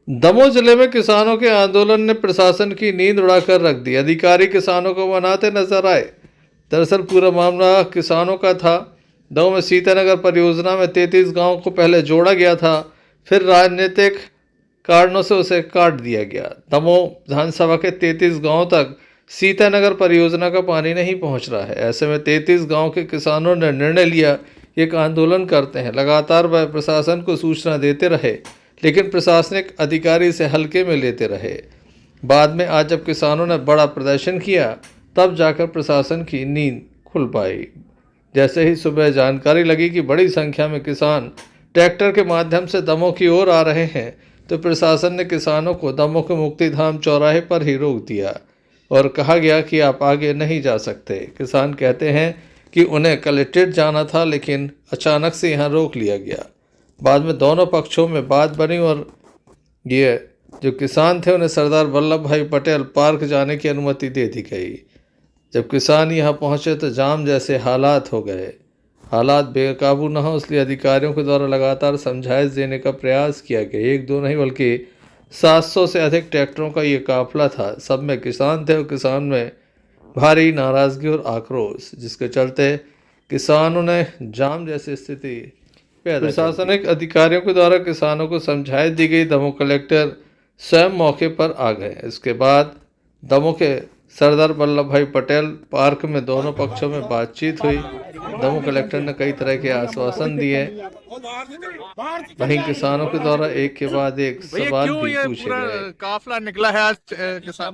दमोह जिले में किसानों के आंदोलन ने प्रशासन की नींद उड़ाकर रख दी। अधिकारी किसानों को मनाते नजर आए। दरअसल पूरा मामला किसानों का था। दमोह में सीतानगर परियोजना में 33 गांवों को पहले जोड़ा गया था, फिर राजनीतिक कारणों से उसे काट दिया गया। दमोह विधानसभा के 33 गांवों तक सीतानगर परियोजना का पानी नहीं पहुंच रहा है। ऐसे में 33 गांव के किसानों ने निर्णय लिया एक आंदोलन करते हैं। लगातार वह प्रशासन को सूचना देते रहे, लेकिन प्रशासनिक अधिकारी इसे हल्के में लेते रहे। बाद में आज जब किसानों ने बड़ा प्रदर्शन किया, तब जाकर प्रशासन की नींद खुल पाई। जैसे ही सुबह जानकारी लगी कि बड़ी संख्या में किसान ट्रैक्टर के माध्यम से दमोह की ओर आ रहे हैं, तो प्रशासन ने किसानों को दमोह के मुक्तिधाम चौराहे पर ही रोक दिया और कहा गया कि आप आगे नहीं जा सकते। किसान कहते हैं कि उन्हें कलेक्ट्रेट जाना था, लेकिन अचानक से यहाँ रोक लिया गया। बाद में दोनों पक्षों में बात बनी और ये जो किसान थे उन्हें सरदार वल्लभ भाई पटेल पार्क जाने की अनुमति दे दी गई। जब किसान यहाँ पहुँचे तो जाम जैसे हालात हो गए। हालात बेकाबू न हो, इसलिए अधिकारियों के द्वारा लगातार समझाइश देने का प्रयास किया गया। एक दो नहीं बल्कि 700 से अधिक ट्रैक्टरों का ये काफिला था। सब में किसान थे और किसान में भारी नाराज़गी और आक्रोश, जिसके चलते किसानों ने जाम जैसी स्थिति प्रशासनिक अधिकारियों के द्वारा किसानों को समझाइश दी गई। दमोह कलेक्टर स्वयं मौके पर आ गए। इसके बाद दमोह के सरदार वल्लभ भाई पटेल पार्क में दोनों पक्षों में बातचीत हुई। दमोह कलेक्टर ने कई तरह के आश्वासन दिए। वहीं किसानों के द्वारा एक के बाद एक सवाल भी पूछे गए। काफिला निकला है आज किसान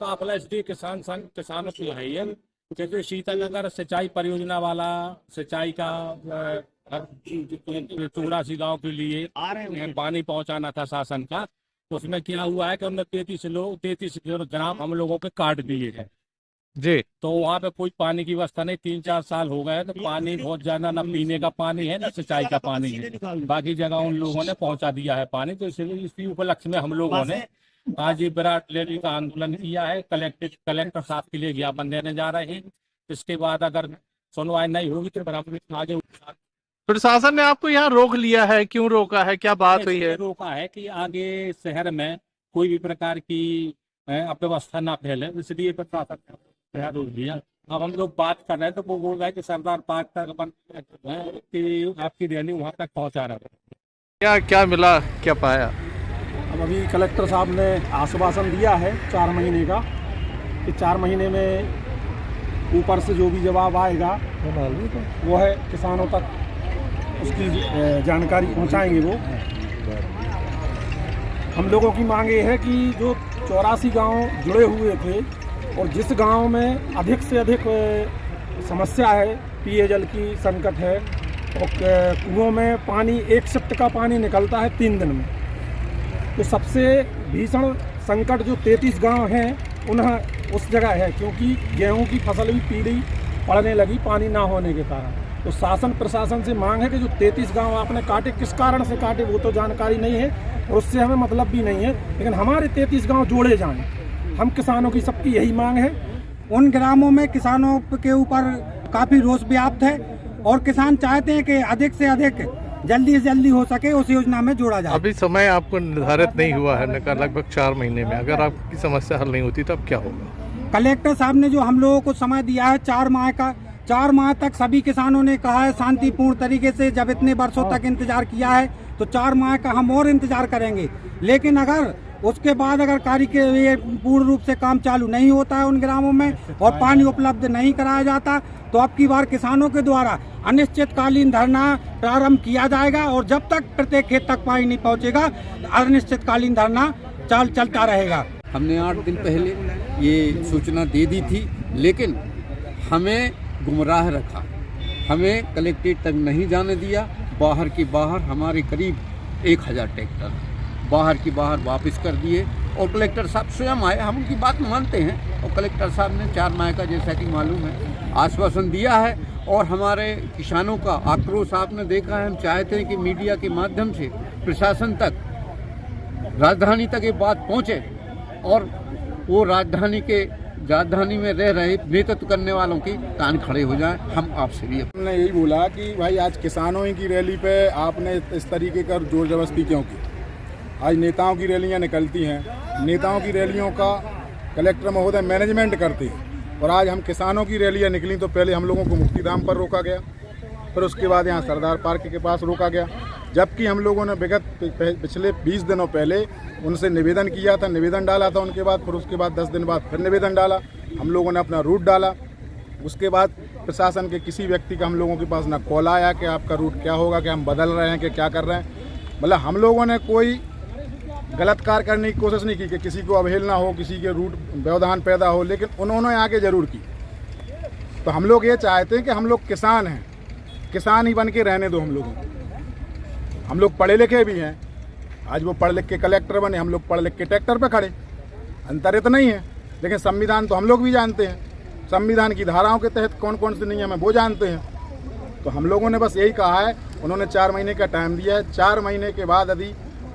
काफिला इसलिए किसान संघ किसानों की है ये, क्योंकि सीतानगर सिंचाई परियोजना वाला सिंचाई का 84 गांव के लिए पानी पहुंचाना था शासन का। तो उसमें क्या हुआ है कि उन्होंने 33 ग्राम हम लोगों के काट दिए हैं जी। तो वहाँ पे कोई पानी की व्यवस्था नहीं। 3-4 साल हो गए तो पानी बहुत ज्यादा, न पीने का पानी है न सिंचाई का पानी है। बाकी जगह उन लोगों ने पहुंचा दिया है पानी। तो इसलिए इसी उपलक्ष्य में हम लोगों ने आज ये विराट रैली का आंदोलन किया है। कलेक्टर साहब के लिए ज्ञापन देने जा रहे हैं। इसके बाद अगर सुनवाई नहीं होगी तो फिर हम आगे। प्रशासन ने आपको यहाँ रोक लिया है, क्यों रोका है, क्या बात हुई है? रोका है कि आगे शहर में कोई भी प्रकार की अव्यवस्था ना फैले, इसलिए प्रशासन ने रोक दिया। अब हम लोग बात कर रहे हैं तो वो बोल रहा है कि सरदार पार्क तक कि आपकी रैली वहाँ तक पहुँचा रहा है। क्या मिला, क्या पाया? अब अभी कलेक्टर साहब ने आश्वासन दिया है 4 महीने का, कि 4 महीने में ऊपर से जो भी जवाब आएगा वो है किसानों तक उसकी जानकारी पहुंचाएंगे। वो हम लोगों की मांग ये है कि जो 84 गांव जुड़े हुए थे और जिस गांव में अधिक से अधिक समस्या है, पेयजल की संकट है और कुओं में पानी 1 शिफ्ट का पानी निकलता है 3 दिन में, तो सबसे भीषण संकट जो 33 गांव हैं उन्हें उस जगह है, क्योंकि गेहूं की फसल भी पीली पड़ने लगी पानी ना होने के कारण। तो शासन प्रशासन से मांग है कि जो 33 गांव आपने काटे, किस कारण से काटे वो तो जानकारी नहीं है और उससे हमें मतलब भी नहीं है, लेकिन हमारे 33 गांव जोड़े जाएं। हम किसानों की सबकी यही मांग है। उन ग्रामों में किसानों के ऊपर काफ़ी रोष व्याप्त है और किसान चाहते हैं कि अधिक से अधिक जल्दी से जल्दी हो सके उस योजना में जोड़ा जाए। अभी समय आपको निर्धारित नहीं हुआ है, लगभग 4 महीने में अगर आपकी समस्या हल नहीं होती तब क्या होगा? कलेक्टर साहब ने जो हम लोगों को समय दिया है 4 माह का, 4 माह तक सभी किसानों ने कहा है शांतिपूर्ण तरीके से, जब इतने वर्षों तक इंतजार किया है तो 4 माह का हम और इंतजार करेंगे। लेकिन अगर उसके बाद अगर कार्य के लिए पूर्ण रूप से काम चालू नहीं होता है उन ग्रामों में और पानी उपलब्ध नहीं कराया जाता, तो अब की बार किसानों के द्वारा अनिश्चितकालीन धरना प्रारंभ किया जाएगा और जब तक प्रत्येक खेत तक पानी नहीं पहुंचेगा अनिश्चितकालीन धरना चलता रहेगा। हमने 8 दिन पहले ये सूचना दे दी थी, लेकिन हमें गुमराह रखा, हमें कलेक्ट्रेट तक नहीं जाने दिया। बाहर की बाहर हमारे करीब 1000 ट्रैक्टर बाहर की बाहर वापस कर दिए और कलेक्टर साहब स्वयं आए। हम उनकी बात मानते हैं और कलेक्टर साहब ने 4 माह का, जैसा कि मालूम है, आश्वासन दिया है और हमारे किसानों का आक्रोश आपने देखा है। हम चाहते हैं कि मीडिया के माध्यम से प्रशासन तक, राजधानी तक ये बात पहुँचे और वो राजधानी में रह रहे नेतृत्व करने वालों की कान खड़े हो जाएं। हम आपसे भी हमने यही बोला कि भाई आज किसानों की रैली पे आपने इस तरीके का जोर जबरदस्ती क्यों की? आज नेताओं की रैलियां निकलती हैं, नेताओं की रैलियों का कलेक्टर महोदय मैनेजमेंट करते हैं। और आज हम किसानों की रैलियां निकली तो पहले हम लोगों को मुक्तिधाम पर रोका गया, फिर उसके बाद यहाँ सरदार पार्क के पास रोका गया, जबकि हम लोगों ने विगत पिछले 20 दिनों पहले उनसे निवेदन किया था, निवेदन डाला था उनके बाद, फिर उसके बाद 10 दिन बाद फिर निवेदन डाला, हम लोगों ने अपना रूट डाला। उसके बाद प्रशासन के किसी व्यक्ति का हम लोगों के पास ना कॉल आया कि आपका रूट क्या होगा, कि हम बदल रहे हैं, कि क्या कर रहे हैं। मतलब हम लोगों ने कोई गलत कार्य करने की कोशिश नहीं की कि किसी को अवहेलना हो, किसी के रूट व्यवधान पैदा हो, लेकिन उन्होंने आके ज़रूर की। तो हम लोग ये चाहते हैं कि हम लोग किसान हैं, किसान ही बन के रहने दो हम लोगों को। हम लोग पढ़े लिखे भी हैं, आज वो पढ़ लिख के कलेक्टर बने, हम लोग पढ़ लिख के ट्रैक्टर पे खड़े, अंतर इतना ही है। लेकिन संविधान तो हम लोग भी जानते हैं, संविधान की धाराओं के तहत कौन कौन से नियम है वो जानते हैं। तो हम लोगों ने बस यही कहा है, उन्होंने 4 महीने का टाइम दिया है, 4 महीने के बाद यदि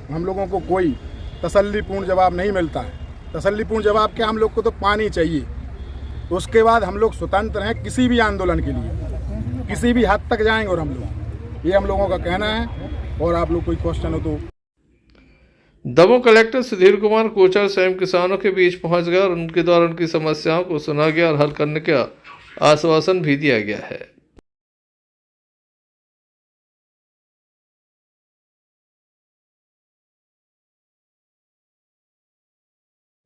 हम लोगों को कोई तसल्लीपूर्ण जवाब नहीं मिलता है, तसल्लीपूर्ण जवाब क्या, हम लोग को तो पानी चाहिए, तो उसके बाद हम लोग स्वतंत्र हैं किसी भी आंदोलन के लिए, किसी भी हद तक जाएंगे। और हम लोग, ये हम लोगों का कहना है। और आप लोग कोई क्वेश्चन हो तो। दमोह कलेक्टर सुधीर कुमार कोचर स्वयं किसानों के बीच पहुंच गए और उनके द्वारा उनकी समस्याओं को सुना गया और हल करने का आश्वासन भी दिया गया है।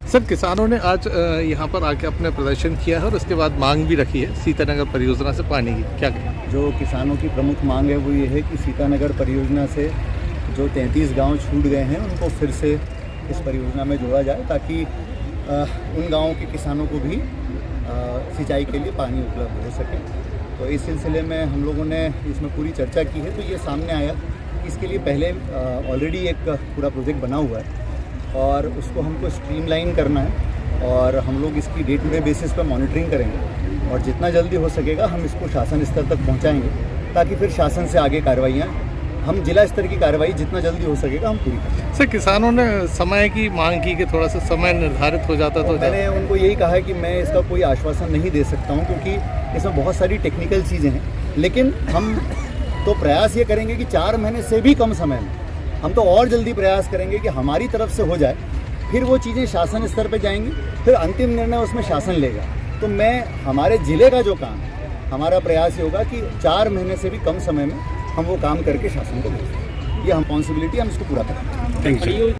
सर, किसानों ने आज यहाँ पर आके अपने प्रदर्शन किया है और उसके बाद मांग भी रखी है सीतानगर परियोजना से पानी की, क्या कहें? जो किसानों की प्रमुख मांग है वो ये है कि सीतानगर परियोजना से जो 33 गांव छूट गए हैं उनको फिर से इस परियोजना में जोड़ा जाए, ताकि उन गांवों के किसानों को भी सिंचाई के लिए पानी उपलब्ध हो सके। तो इस सिलसिले में हम लोगों ने इसमें पूरी चर्चा की है। तो ये सामने आया कि इसके लिए पहले ऑलरेडी एक पूरा प्रोजेक्ट बना हुआ है और उसको हमको स्ट्रीमलाइन करना है, और हम लोग इसकी डे टू डे बेसिस पर मॉनिटरिंग करेंगे और जितना जल्दी हो सकेगा हम इसको शासन स्तर तक पहुंचाएंगे, ताकि फिर शासन से आगे कार्रवाइयाँ, हम जिला स्तर की कार्रवाई जितना जल्दी हो सकेगा हम पूरी करें। सर, किसानों ने समय की मांग की कि थोड़ा सा समय निर्धारित हो जाता तो मैंने उनको यही कहा है कि मैं इसका कोई आश्वासन नहीं दे सकता हूँ, क्योंकि इसमें बहुत सारी टेक्निकल चीज़ें हैं, लेकिन हम तो प्रयास ये करेंगे कि 4 महीने से भी कम समय में हम तो और जल्दी प्रयास करेंगे कि हमारी तरफ से हो जाए, फिर वो चीज़ें शासन स्तर पे जाएंगी, फिर अंतिम निर्णय उसमें शासन लेगा। तो मैं हमारे ज़िले का जो काम है, हमारा प्रयास ये होगा कि 4 महीने से भी कम समय में हम वो काम करके शासन को दें। ये हम रिस्पॉन्सिबिलिटी, हम इसको पूरा करेंगे। Thank you.